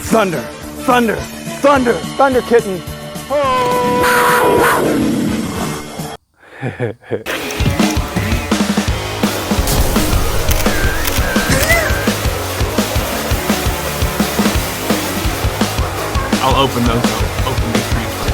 Thunder, thunder, thunder, ThunderKitten. I'll open those. I'll open these transfers.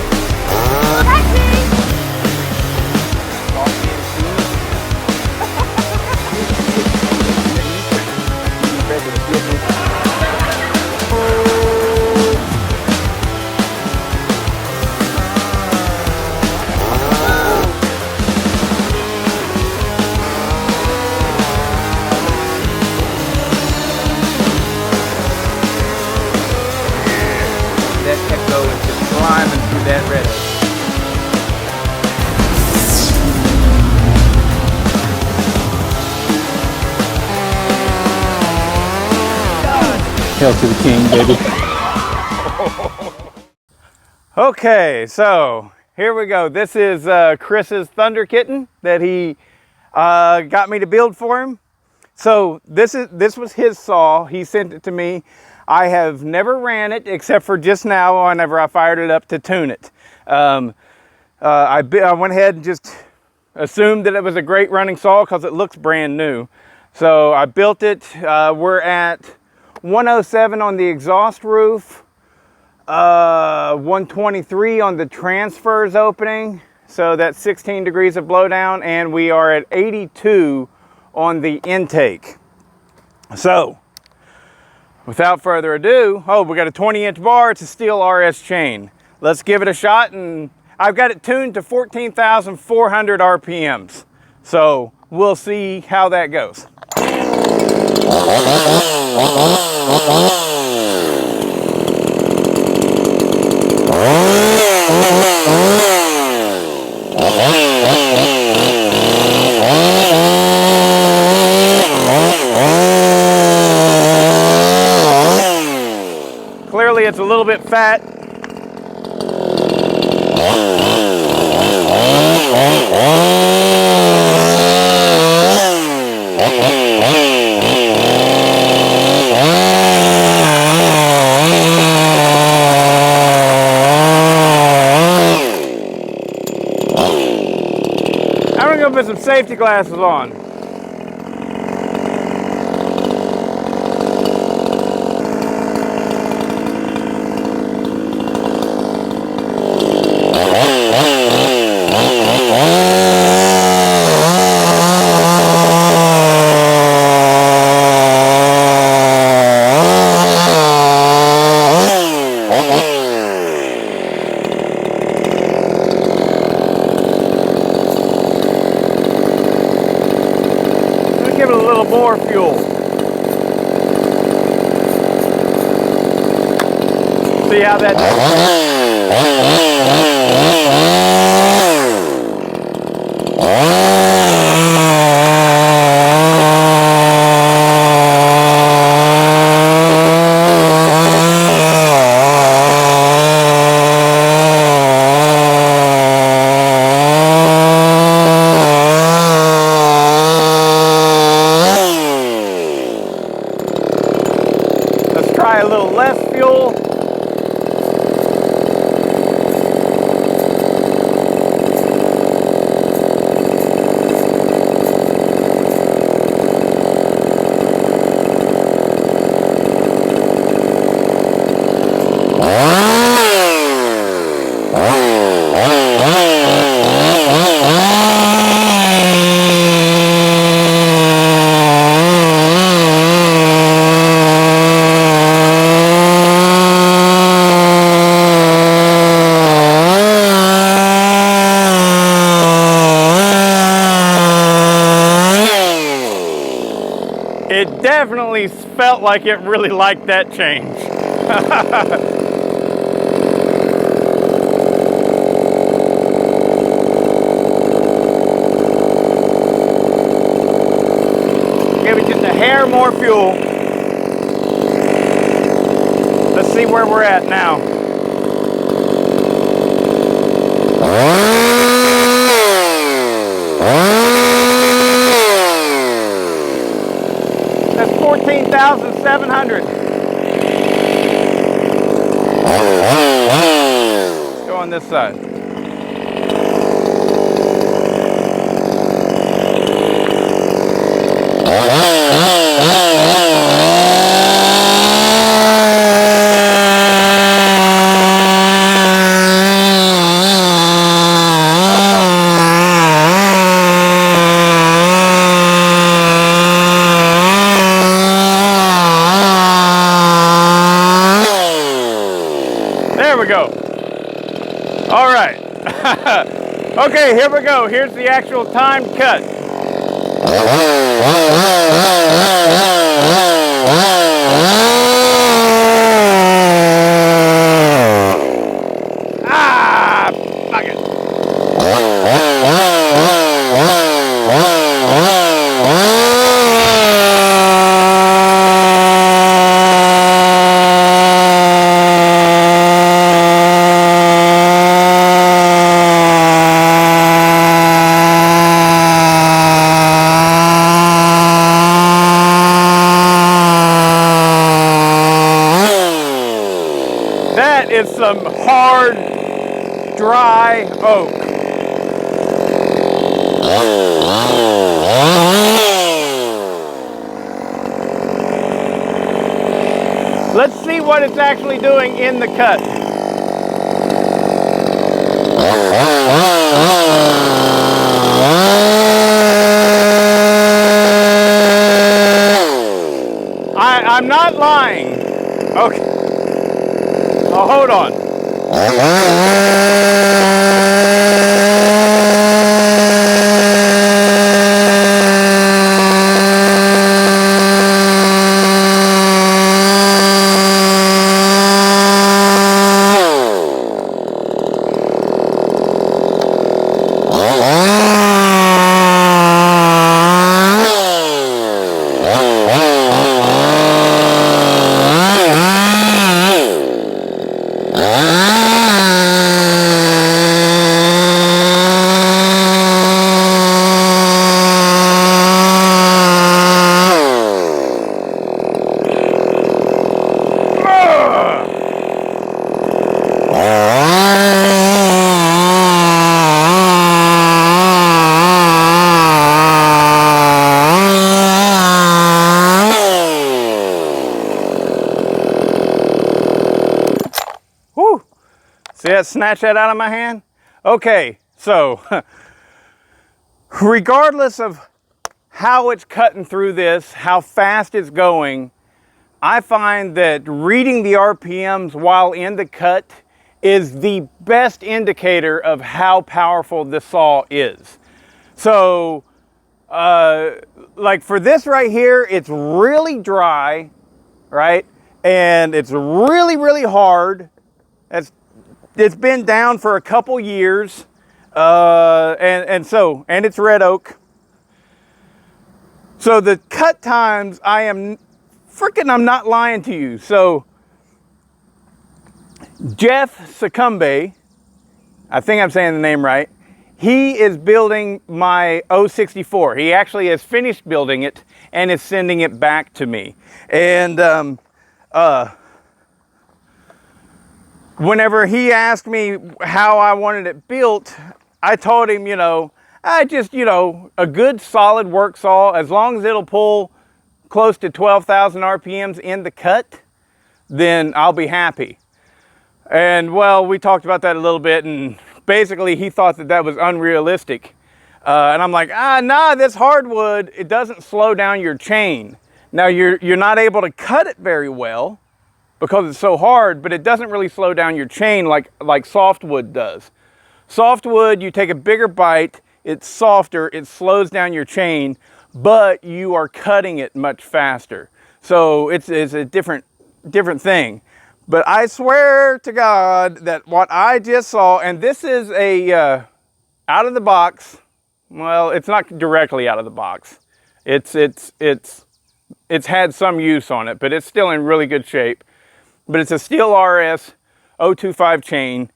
That kept going, just climbing through that red oak. Hail to the king, baby. Okay, so here we go. This is Chris's ThunderKitten that he got me to build for him. So this was his saw. He sent it to me. I have never ran it except for just now whenever I fired it up to tune it. I went ahead and just assumed that it was a great running saw because it looks brand new. So I built it. We're at 107 on the exhaust roof, 123 on the transfers opening. So that's 16 degrees of blowdown, and we are at 82 on the intake. So without further ado, we got a 20-inch bar. It's a steel RS chain. Let's give it a shot, and I've got it tuned to 14,400 RPMs. So we'll see how that goes. Clearly it's a little bit fat. I'm gonna go put some safety glasses on. Give it a little more fuel. See how that try a little less fuel. It definitely felt like it really liked that change. Give it just a hair more fuel. Let's see where we're at now. That's 14,700. this side. There we go. All right. Okay, here we go. Here's the actual timed cut. Ah, fuck it. That is some hard, dry oak. Let's see what it's actually doing in the cut. I'm not lying. Okay. Oh, hold on. Whew. See that? Snatch that out of my hand? Okay, so regardless of how it's cutting through this, how fast it's going, I find that reading the RPMs while in the cut is the best indicator of how powerful the saw is. So, like for this right here, it's really dry, right? And it's really, really hard. It's been down for a couple years, and it's red oak. So the cut times, I'm not lying to you. So Jeff Succumbe, I think I'm saying the name right, he is building my 064. He actually has finished building it and is sending it back to me. And whenever he asked me how I wanted it built, I told him, I just, a good solid work saw, as long as it'll pull close to 12,000 RPMs in the cut, then I'll be happy. And well, we talked about that a little bit, and basically he thought that was unrealistic. And I'm like, nah, this hardwood, it doesn't slow down your chain. Now you're not able to cut it very well because it's so hard, but it doesn't really slow down your chain like softwood does. Softwood, you take a bigger bite, it's softer, it slows down your chain, but you are cutting it much faster. So it's a different thing. But I swear to God that what I just saw, and this is a out of the box, well, it's not directly out of the box. It's had some use on it, but it's still in really good shape. But it's a Steel RS 025 chain.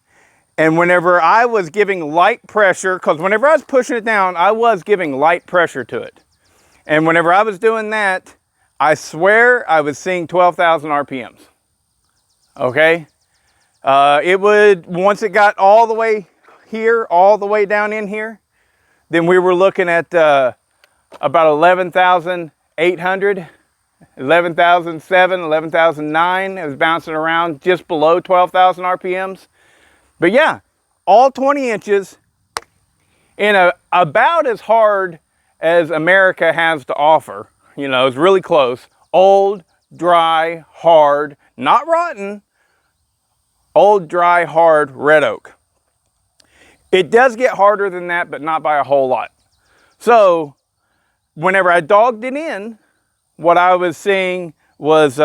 And whenever I was giving light pressure, because whenever I was pushing it down, I was giving light pressure to it. And whenever I was doing that, I swear I was seeing 12,000 RPMs. Okay? It would, once it got all the way here, all the way down in here, then we were looking at about 11,800, 11,007, 11,009. It was bouncing around just below 12,000 RPMs. But yeah, all 20 inches in about as hard as America has to offer. You know, it's really close. Old, dry, hard, not rotten. Old, dry, hard red oak. It does get harder than that, but not by a whole lot. So whenever I dogged it in, what I was seeing was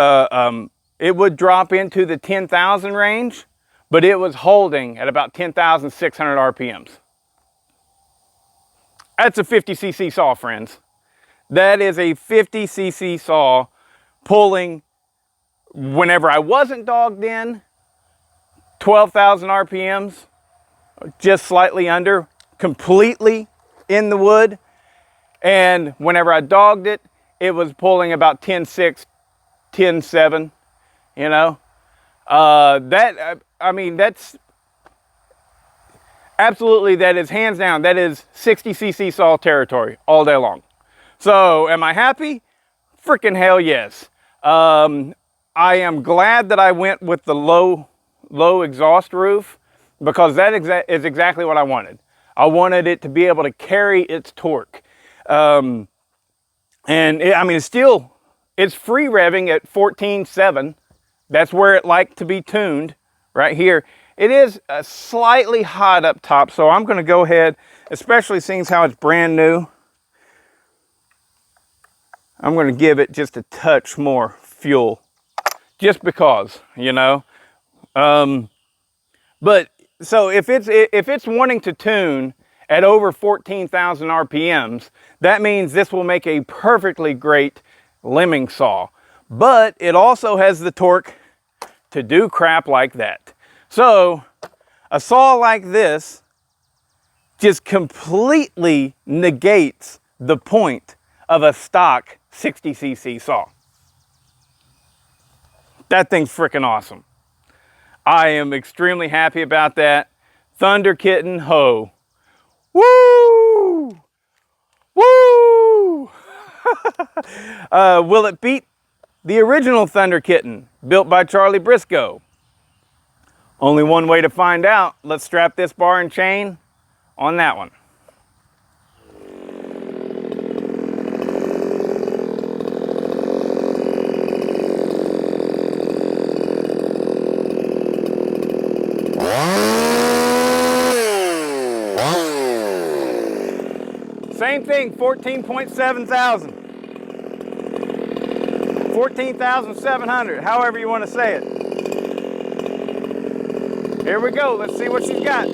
it would drop into the 10,000 range, but it was holding at about 10,600 RPMs. That's a 50cc saw, friends. That is a 50cc saw pulling, whenever I wasn't dogged in, 12,000 RPMs, just slightly under, completely in the wood. And whenever I dogged it, it was pulling about 10.6, 10.7, you know. I mean, that's absolutely, that is hands down, that is 60cc saw territory all day long. So am I happy? Freaking hell yes. I am glad that I went with the low exhaust roof, because that is exactly what I wanted. I wanted it to be able to carry its torque. I mean, it's free revving at 14.7. That's where it liked to be tuned, right here. It is slightly hot up top, so I'm going to go ahead, especially seeing how it's brand new, I'm going to give it just a touch more fuel, just because, you know. But so if it's wanting to tune at over 14,000 RPMs, that means this will make a perfectly great limbing saw. But it also has the torque to do crap like that. So a saw like this just completely negates the point of a stock 60cc saw. That thing's freaking awesome. I am extremely happy about that. ThunderKitten ho. Woo! Woo! Will it beat the original ThunderKitten built by Charlie Briscoe? Only one way to find out. Let's strap this bar and chain on that one. Same thing, 14.7 thousand. 14,700, however you want to say it. Here we go, let's see what she's got.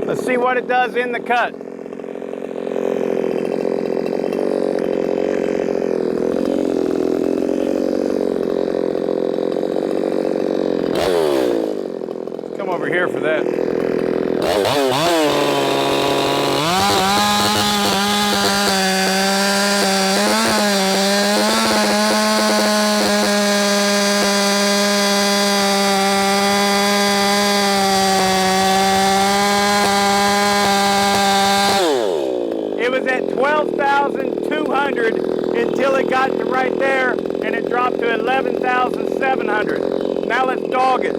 Let's see what it does in the cut. Come over here for that. It was at 12,200 until it got to right there, and it dropped to to 11,700. Now let's dog it.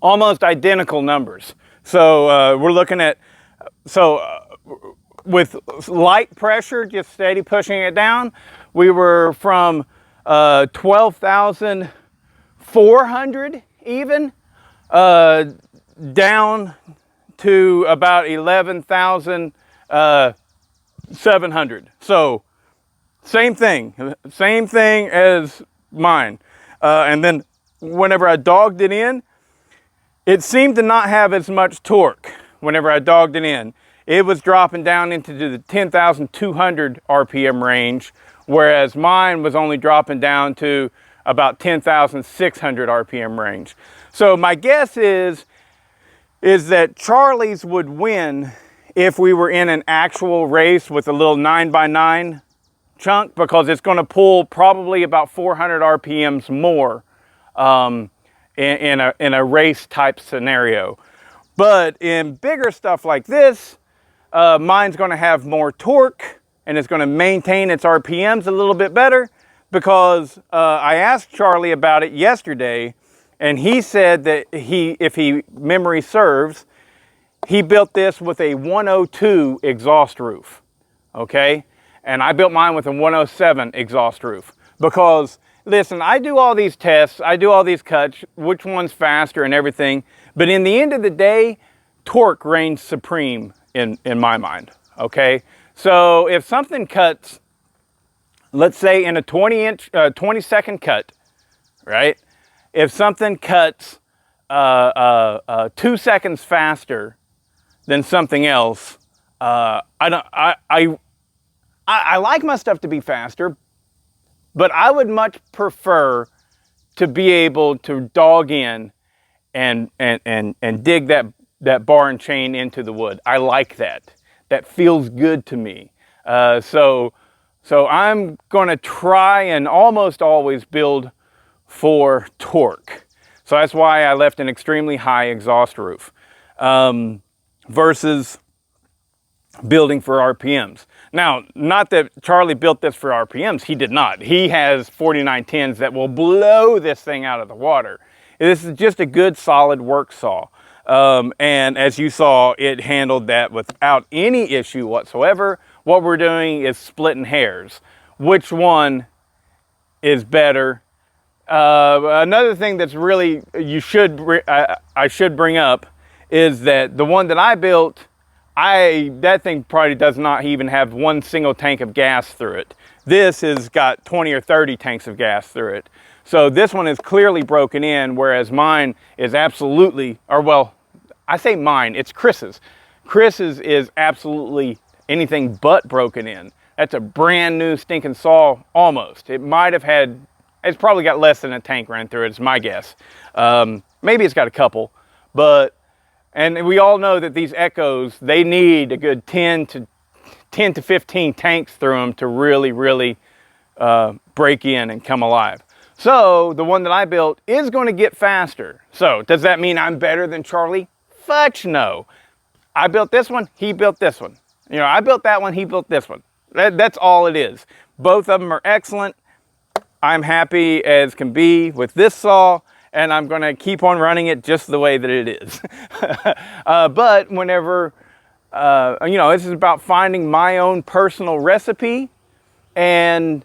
Almost identical numbers. So we're looking at, with light pressure, just steady pushing it down, we were from 12,400 even, down to about 11,700. So same thing as mine. And then whenever I dogged it in, it seemed to not have as much torque whenever I dogged it in. It was dropping down into the 10,200 RPM range, whereas mine was only dropping down to about 10,600 RPM range. So my guess is that Charlie's would win if we were in an actual race with a little 9x9 chunk, because it's going to pull probably about 400 RPMs more in a race type scenario. But in bigger stuff like this, mine's going to have more torque and it's going to maintain its RPMs a little bit better, because I asked Charlie about it yesterday, and he said that if memory serves, he built this with a 102 exhaust roof, okay? And I built mine with a 107 exhaust roof, because listen, I do all these tests, I do all these cuts, which one's faster and everything, but in the end of the day, torque reigns supreme in my mind, okay? So if something cuts, let's say in a 20 second cut, right? If something cuts 2 seconds faster than something else, I like my stuff to be faster, but I would much prefer to be able to dog in and dig that bar and chain into the wood. I like that. That feels good to me. So I'm gonna try and almost always build for torque. So that's why I left an extremely high exhaust roof versus building for RPMs. Now, not that Charlie built this for RPMs, he did not. He has 4910s that will blow this thing out of the water. This is just a good solid work saw. And as you saw, it handled that without any issue whatsoever. What we're doing is splitting hairs. Which one is better? Another thing that's really, I should bring up is that the one that I built, that thing probably does not even have one single tank of gas through it. This has got 20 or 30 tanks of gas through it. So this one is clearly broken in, whereas mine is absolutely, or well, I say mine, it's Chris's. Chris's is absolutely anything but broken in. That's a brand new stinking saw, almost. It might have had, it's probably got less than a tank ran through it, it's my guess. Maybe it's got a couple, but, and we all know that these Echoes, they need a good 10 to 15 tanks through them to really, really break in and come alive. So the one that I built is going to get faster. So does that mean I'm better than Charlie? Fudge no. I built this one, he built this one. You know, I built that one, he built this one. That's all it is. Both of them are excellent. I'm happy as can be with this saw, and I'm going to keep on running it just the way that it is. But whenever, you know, this is about finding my own personal recipe, and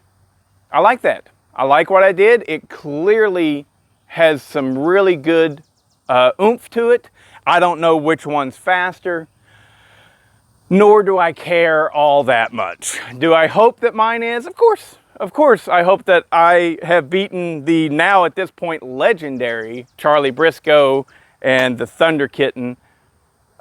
I like that. I like what I did. It clearly has some really good oomph to it. I don't know which one's faster, nor do I care all that much. Do I hope that mine is? Of course. Of course, I hope that I have beaten the now at this point legendary Charlie Briscoe and the ThunderKitten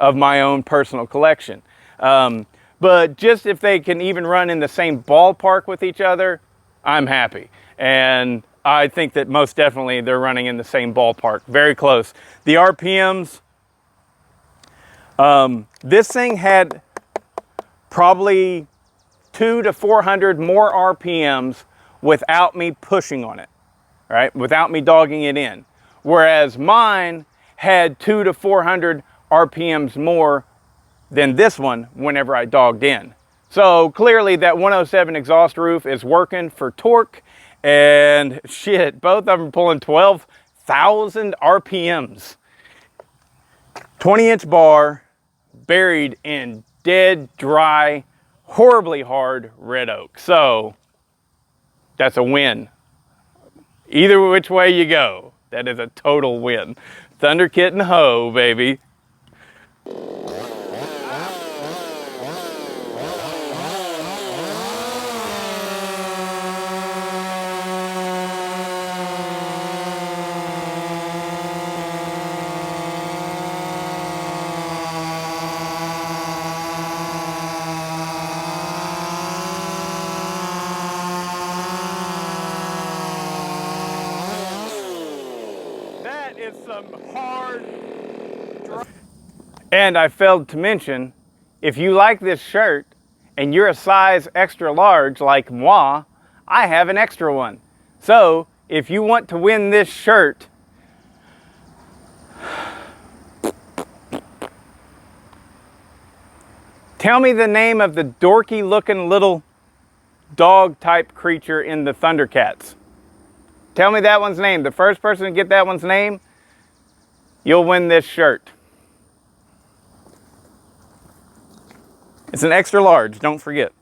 of my own personal collection. But just if they can even run in the same ballpark with each other, I'm happy. And I think that most definitely they're running in the same ballpark, very close. The RPMs, this thing had probably 200 to 400 more RPMs without me pushing on it, right? Without me dogging it in. Whereas mine had 200 to 400 RPMs more than this one whenever I dogged in. So clearly that 107 exhaust roof is working for torque, and shit, both of them pulling 12,000 RPMs. 20-inch bar buried in dead, dry, horribly hard red oak. So that's a win. Either which way you go, that is a total win. ThunderKitten ho, baby. That is some hard. And I failed to mention, if you like this shirt and you're a size extra large like moi, I have an extra one. So if you want to win this shirt, tell me the name of the dorky looking little dog type creature in the Thundercats. Tell me that one's name. The first person to get that one's name, you'll win this shirt. It's an extra large, don't forget.